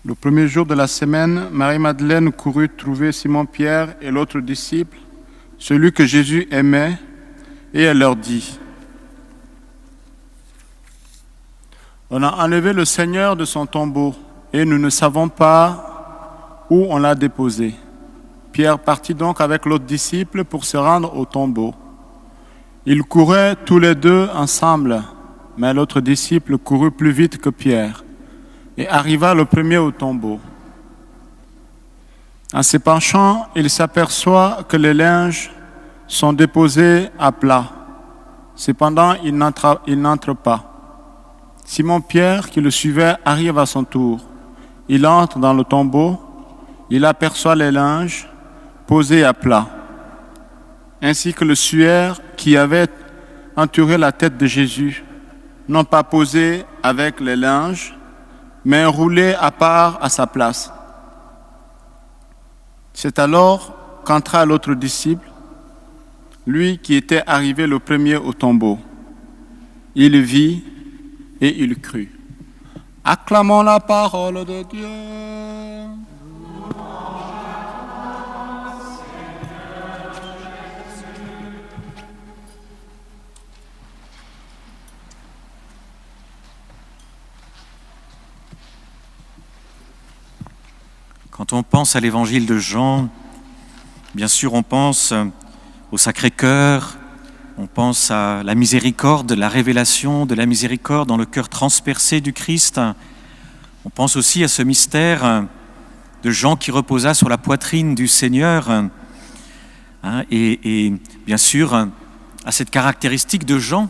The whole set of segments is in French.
Le premier jour de la semaine, Marie-Madeleine courut trouver Simon-Pierre et l'autre disciple, celui que Jésus aimait, et elle leur dit : « On a enlevé le Seigneur de son tombeau, et nous ne savons pas où on l'a déposé. » Pierre partit donc avec l'autre disciple pour se rendre au tombeau. Ils couraient tous les deux ensemble, mais l'autre disciple courut plus vite que Pierre et arriva le premier au tombeau. En se penchant, il s'aperçoit que les linges sont déposés à plat. Cependant, il n'entre pas. Simon-Pierre, qui le suivait, arrive à son tour. Il entre dans le tombeau, il aperçoit les linges posés à plat, ainsi que le suaire qui avait entouré la tête de Jésus, non pas posé avec les linges, mais roulé à part à sa place. C'est alors qu'entra l'autre disciple, lui qui était arrivé le premier au tombeau. Il vit et il crut. Acclamons la parole de Dieu. Quand on pense à l'évangile de Jean, bien sûr on pense au Sacré-Cœur, on pense à la miséricorde, la révélation de la miséricorde dans le cœur transpercé du Christ. On pense aussi à ce mystère de Jean qui reposa sur la poitrine du Seigneur, et bien sûr à cette caractéristique de Jean,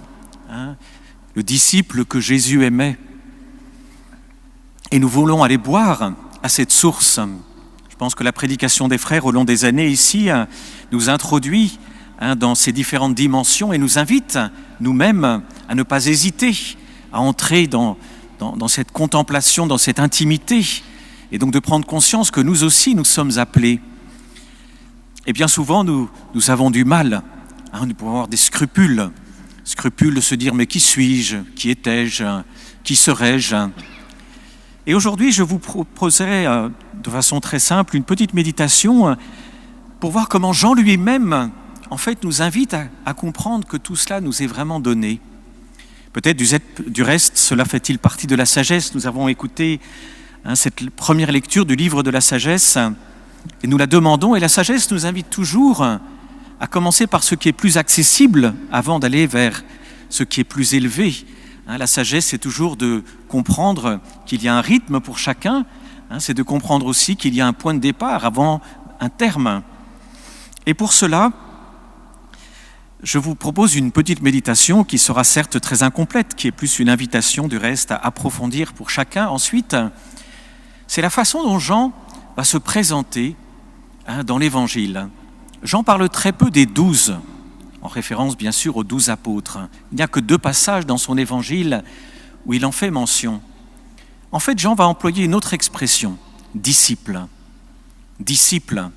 le disciple que Jésus aimait. Et nous voulons aller boire à cette source. Je pense que la prédication des frères au long des années ici nous introduit dans ces différentes dimensions et nous invite nous-mêmes à ne pas hésiter à entrer dans cette contemplation, dans cette intimité, et donc de prendre conscience que nous aussi nous sommes appelés. Et bien souvent nous avons du mal, nous pouvons avoir des scrupules de se dire mais qui suis-je, qui étais-je, qui serais-je? Et aujourd'hui, je vous proposerai de façon très simple une petite méditation pour voir comment Jean lui-même, en fait, nous invite à comprendre que tout cela nous est vraiment donné. Peut-être du reste, cela fait-il partie de la sagesse. Nous avons écouté cette première lecture du livre de la sagesse et nous la demandons. Et la sagesse nous invite toujours à commencer par ce qui est plus accessible avant d'aller vers ce qui est plus élevé. La sagesse, c'est toujours de comprendre qu'il y a un rythme pour chacun, c'est de comprendre aussi qu'il y a un point de départ avant un terme. Et pour cela, je vous propose une petite méditation qui sera certes très incomplète, qui est plus une invitation du reste à approfondir pour chacun. Ensuite, c'est la façon dont Jean va se présenter dans l'Évangile. Jean parle très peu des 12, en référence bien sûr aux 12 apôtres. Il n'y a que 2 passages dans son évangile où il en fait mention. En fait, Jean va employer une autre expression, disciple. Disciple.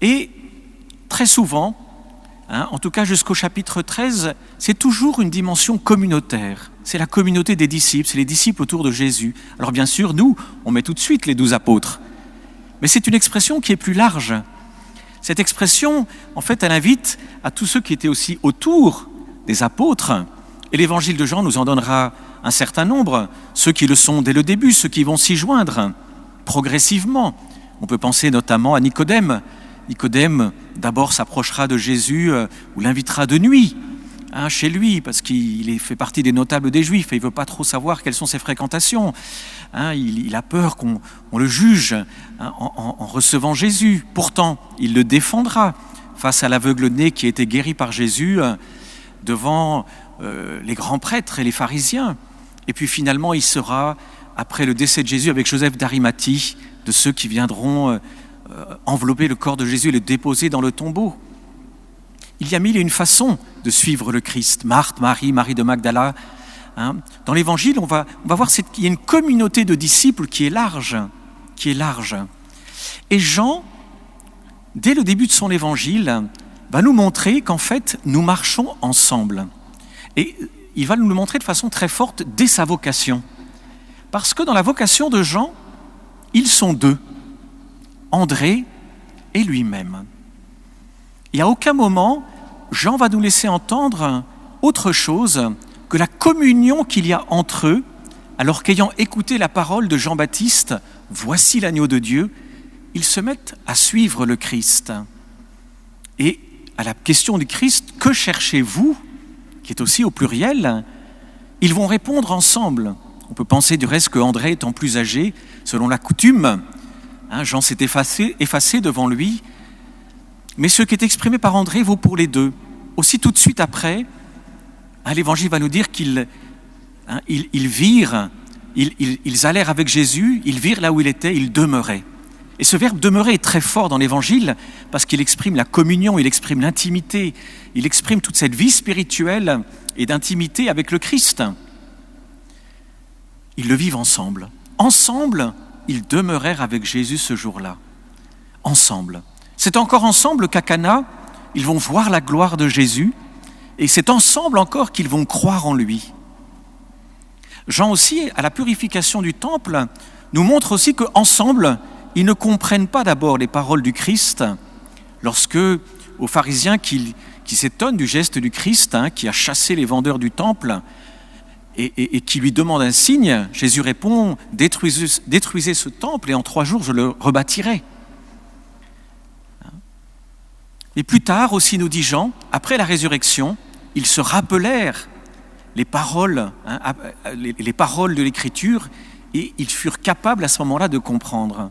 Et très souvent, en tout cas jusqu'au chapitre 13, c'est toujours une dimension communautaire. C'est la communauté des disciples, c'est les disciples autour de Jésus. Alors bien sûr, nous, on met tout de suite les 12 apôtres. Mais c'est une expression qui est plus large. Cette expression, en fait, elle invite à tous ceux qui étaient aussi autour des apôtres. Et l'évangile de Jean nous en donnera un certain nombre. Ceux qui le sont dès le début, ceux qui vont s'y joindre progressivement. On peut penser notamment à Nicodème. Nicodème, d'abord, s'approchera de Jésus ou l'invitera de nuit chez lui, parce qu'il fait partie des notables des Juifs et il ne veut pas trop savoir quelles sont ses fréquentations. Il a peur qu'on le juge en recevant Jésus. Pourtant, il le défendra face à l'aveugle-né qui a été guéri par Jésus devant les grands prêtres et les pharisiens. Et puis finalement, il sera, après le décès de Jésus, avec Joseph d'Arimathie, de ceux qui viendront envelopper le corps de Jésus et le déposer dans le tombeau. Il y a mille et une façons de suivre le Christ. Marthe, Marie de Magdala. Dans l'Évangile, on va voir qu'il y a une communauté de disciples qui est large. Et Jean, dès le début de son Évangile, va nous montrer qu'en fait, nous marchons ensemble. Et il va nous le montrer de façon très forte dès sa vocation. Parce que dans la vocation de Jean, Ils sont deux, André et lui-même. Et à aucun moment, Jean va nous laisser entendre autre chose que la communion qu'il y a entre eux, alors qu'ayant écouté la parole de Jean-Baptiste, « Voici l'agneau de Dieu », ils se mettent à suivre le Christ. Et à la question du Christ, « Que cherchez-vous ?» qui est aussi au pluriel, ils vont répondre ensemble. On peut penser du reste qu'André étant plus âgé, selon la coutume, Jean s'est effacé devant lui, mais ce qui est exprimé par André vaut pour les deux. Aussi tout de suite après, l'Évangile va nous dire qu'ils virent, ils allèrent avec Jésus, ils virent là où il était, ils demeuraient. Et ce verbe « demeurer » est très fort dans l'Évangile parce qu'il exprime la communion, il exprime l'intimité, il exprime toute cette vie spirituelle et d'intimité avec le Christ. Ils le vivent ensemble. Ensemble, ils demeurèrent avec Jésus ce jour-là. Ensemble. C'est encore ensemble qu'à Cana, ils vont voir la gloire de Jésus et c'est ensemble encore qu'ils vont croire en lui. Jean aussi, à la purification du temple, nous montre aussi qu'ensemble, ils ne comprennent pas d'abord les paroles du Christ lorsque, aux pharisiens qui s'étonnent du geste du Christ, qui a chassé les vendeurs du temple et qui lui demandent un signe, Jésus répond « Détruisez ce temple et en 3 jours je le rebâtirai ». Et plus tard aussi, nous dit Jean, après la résurrection, ils se rappelèrent les paroles de l'Écriture et ils furent capables à ce moment-là de comprendre.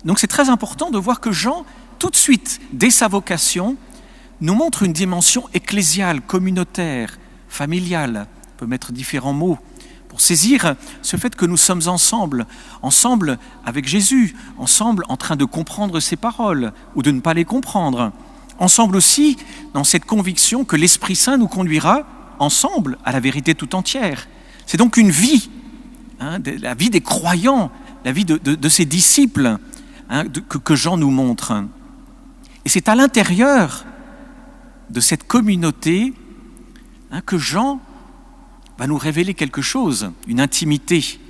Donc c'est très important de voir que Jean, tout de suite, dès sa vocation, nous montre une dimension ecclésiale, communautaire, familiale. On peut mettre différents mots pour saisir ce fait que nous sommes ensemble avec Jésus, ensemble en train de comprendre ses paroles ou de ne pas les comprendre. Ensemble aussi dans cette conviction que l'Esprit Saint nous conduira ensemble à la vérité tout entière. C'est donc une vie, la vie des croyants, la vie de ses disciples que Jean nous montre. Et c'est à l'intérieur de cette communauté que Jean va nous révéler quelque chose, une intimité.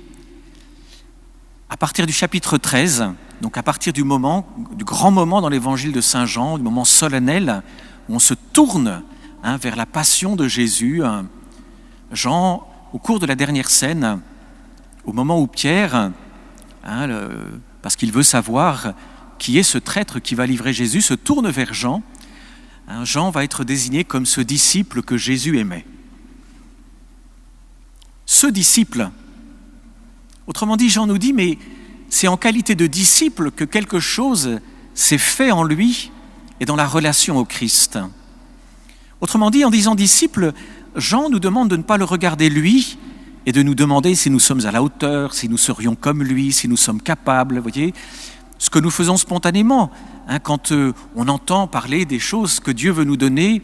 À partir du chapitre 13, donc à partir du grand moment dans l'évangile de Saint Jean, du moment solennel, où on se tourne vers la passion de Jésus, Jean, au cours de la dernière scène, au moment où Pierre, parce qu'il veut savoir qui est ce traître qui va livrer Jésus, se tourne vers Jean, Jean va être désigné comme ce disciple que Jésus aimait. Ce disciple, autrement dit, Jean nous dit, mais c'est en qualité de disciple que quelque chose s'est fait en lui et dans la relation au Christ. Autrement dit, en disant disciple, Jean nous demande de ne pas le regarder lui et de nous demander si nous sommes à la hauteur, si nous serions comme lui, si nous sommes capables, vous voyez, ce que nous faisons spontanément. Quand on entend parler des choses que Dieu veut nous donner,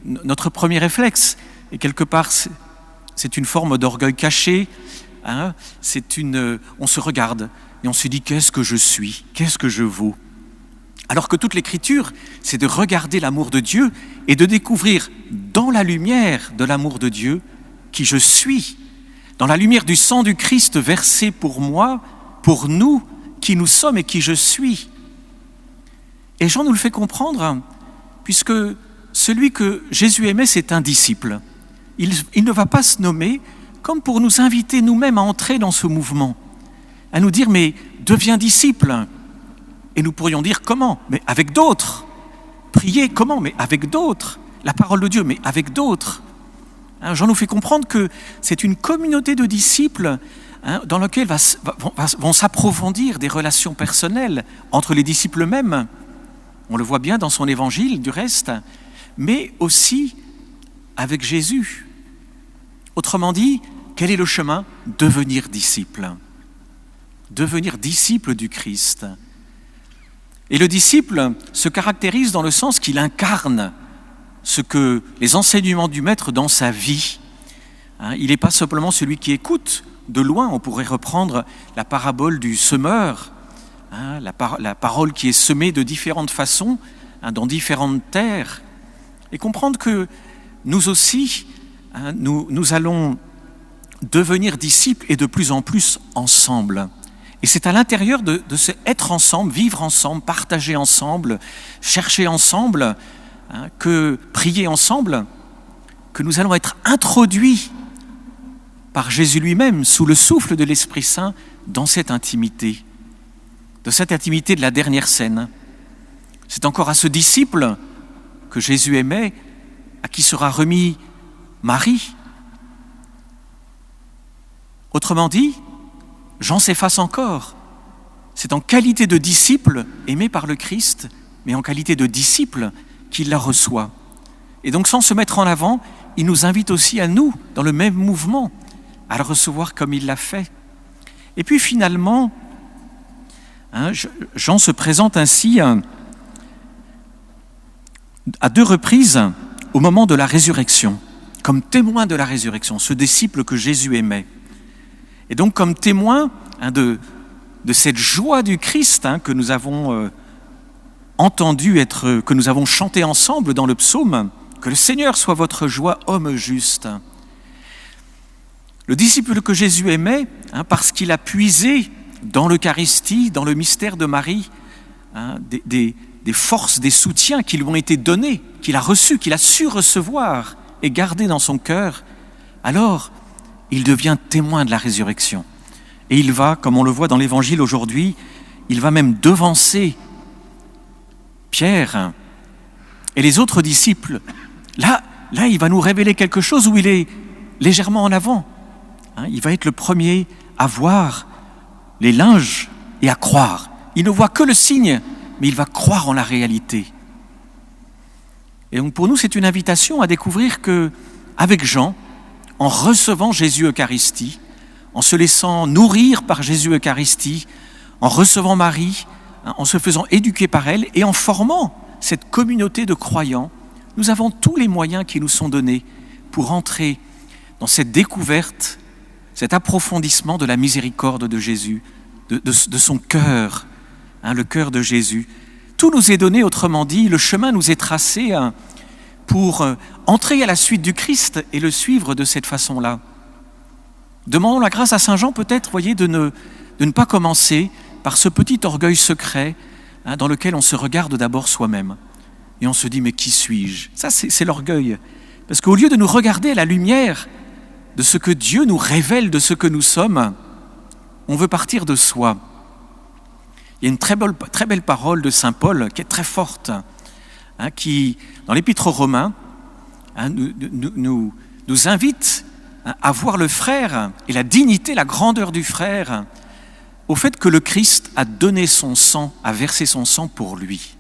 notre premier réflexe, et quelque part c'est une forme d'orgueil caché, on se regarde et on se dit qu'est-ce que je suis, qu'est-ce que je vaux. Alors que toute l'Écriture, c'est de regarder l'amour de Dieu et de découvrir dans la lumière de l'amour de Dieu qui je suis, dans la lumière du sang du Christ versé pour moi, pour nous, qui nous sommes et qui je suis. Et Jean nous le fait comprendre, puisque celui que Jésus aimait, c'est un disciple. Il ne va pas se nommer comme pour nous inviter nous-mêmes à entrer dans ce mouvement, à nous dire, mais deviens disciple. Et nous pourrions dire comment? Mais avec d'autres. Prier comment? Mais avec d'autres. La parole de Dieu, mais avec d'autres. Jean nous fait comprendre que c'est une communauté de disciples dans laquelle vont s'approfondir des relations personnelles entre les disciples eux-mêmes. On le voit bien dans son évangile du reste, mais aussi avec Jésus. Autrement dit, quel est le chemin? Devenir disciple. Devenir disciple du Christ. Et le disciple se caractérise dans le sens qu'il incarne ce que les enseignements du Maître dans sa vie. Il n'est pas simplement celui qui écoute de loin. On pourrait reprendre la parabole du semeur, la parole qui est semée de différentes façons, dans différentes terres, et comprendre que nous aussi, nous allons devenir disciples et de plus en plus ensemble. Et Et c'est à l'intérieur de ce être ensemble, vivre ensemble, partager ensemble, chercher ensemble, que prier ensemble, que nous allons être introduits par Jésus lui-même, sous le souffle de l'Esprit Saint, dans cette intimité, de la dernière scène. C'est encore à ce disciple que Jésus aimait, à qui sera remis Marie. Autrement dit, Jean s'efface encore. C'est en qualité de disciple aimé par le Christ, mais en qualité de disciple qu'il la reçoit. Et donc, sans se mettre en avant, il nous invite aussi à nous, dans le même mouvement, à le recevoir comme il l'a fait. Et puis finalement, Jean se présente ainsi à 2 reprises au moment de la résurrection, comme témoin de la résurrection, ce disciple que Jésus aimait. Et donc comme témoin de cette joie du Christ que nous avons que nous avons chanté ensemble dans le psaume, que le Seigneur soit votre joie, homme juste. Le disciple que Jésus aimait, parce qu'il a puisé dans l'Eucharistie, dans le mystère de Marie, des forces, des soutiens qui lui ont été donnés, qu'il a reçus, qu'il a su recevoir et garder dans son cœur, alors il devient témoin de la résurrection. Et il va, comme on le voit dans l'Évangile aujourd'hui, il va même devancer Pierre et les autres disciples. Là, il va nous révéler quelque chose où il est légèrement en avant. Il va être le premier à voir les linges et à croire. Il ne voit que le signe, mais il va croire en la réalité. Et donc pour nous, c'est une invitation à découvrir que, avec Jean, en recevant Jésus Eucharistie, en se laissant nourrir par Jésus Eucharistie, en recevant Marie, en se faisant éduquer par elle et en formant cette communauté de croyants, nous avons tous les moyens qui nous sont donnés pour entrer dans cette découverte, cet approfondissement de la miséricorde de Jésus, de son cœur, le cœur de Jésus. Tout nous est donné, autrement dit, le chemin nous est tracé pour entrer à la suite du Christ et le suivre de cette façon-là. Demandons la grâce à Saint Jean peut-être, voyez, de ne pas commencer par ce petit orgueil secret dans lequel on se regarde d'abord soi-même. Et on se dit, mais qui suis-je ? Ça, c'est l'orgueil. Parce qu'au lieu de nous regarder à la lumière de ce que Dieu nous révèle de ce que nous sommes, on veut partir de soi. Il y a une très belle parole de saint Paul qui est très forte, qui, dans l'Épître aux Romains, nous invite à voir le frère et la dignité, la grandeur du frère, au fait que le Christ a donné son sang, a versé son sang pour lui.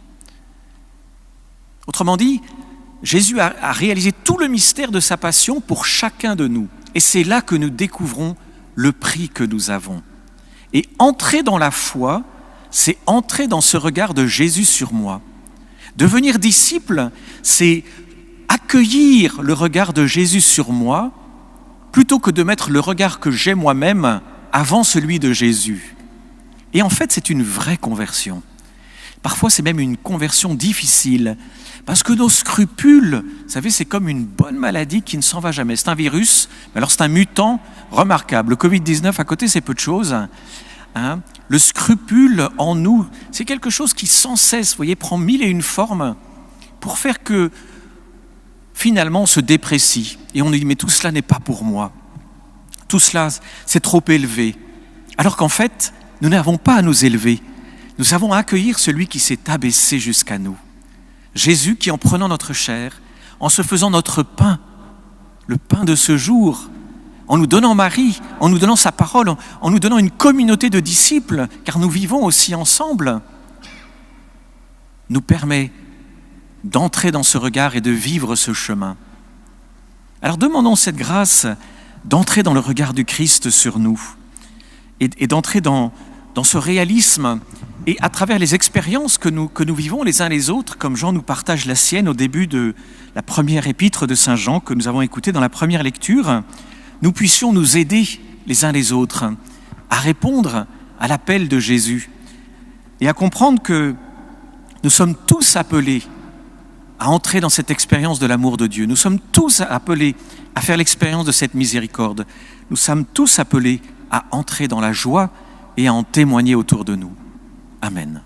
Autrement dit, Jésus a réalisé tout le mystère de sa passion pour chacun de nous. Et c'est là que nous découvrons le prix que nous avons. Et entrer dans la foi, c'est entrer dans ce regard de Jésus sur moi. Devenir disciple, c'est accueillir le regard de Jésus sur moi, plutôt que de mettre le regard que j'ai moi-même avant celui de Jésus. Et en fait, c'est une vraie conversion. Parfois, c'est même une conversion difficile, parce que nos scrupules, vous savez, c'est comme une bonne maladie qui ne s'en va jamais. C'est un virus, mais alors c'est un mutant remarquable. Le Covid-19, à côté, c'est peu de choses. Le scrupule en nous, c'est quelque chose qui sans cesse, vous voyez, prend 1001 formes pour faire que, finalement, on se déprécie. Et on dit, mais tout cela n'est pas pour moi. Tout cela, c'est trop élevé. Alors qu'en fait, nous n'avons pas à nous élever. Nous avons à accueillir celui qui s'est abaissé jusqu'à nous. Jésus qui, en prenant notre chair, en se faisant notre pain, le pain de ce jour, en nous donnant Marie, en nous donnant sa parole, en nous donnant une communauté de disciples, car nous vivons aussi ensemble, nous permet d'entrer dans ce regard et de vivre ce chemin. Alors demandons cette grâce d'entrer dans le regard du Christ sur nous et d'entrer dans ce réalisme et à travers les expériences que nous vivons les uns les autres, comme Jean nous partage la sienne au début de la première épître de Saint Jean que nous avons écoutée dans la première lecture, nous puissions nous aider les uns les autres à répondre à l'appel de Jésus et à comprendre que nous sommes tous appelés à entrer dans cette expérience de l'amour de Dieu. Nous sommes tous appelés à faire l'expérience de cette miséricorde. Nous sommes tous appelés à entrer dans la joie et à en témoigner autour de nous. Amen.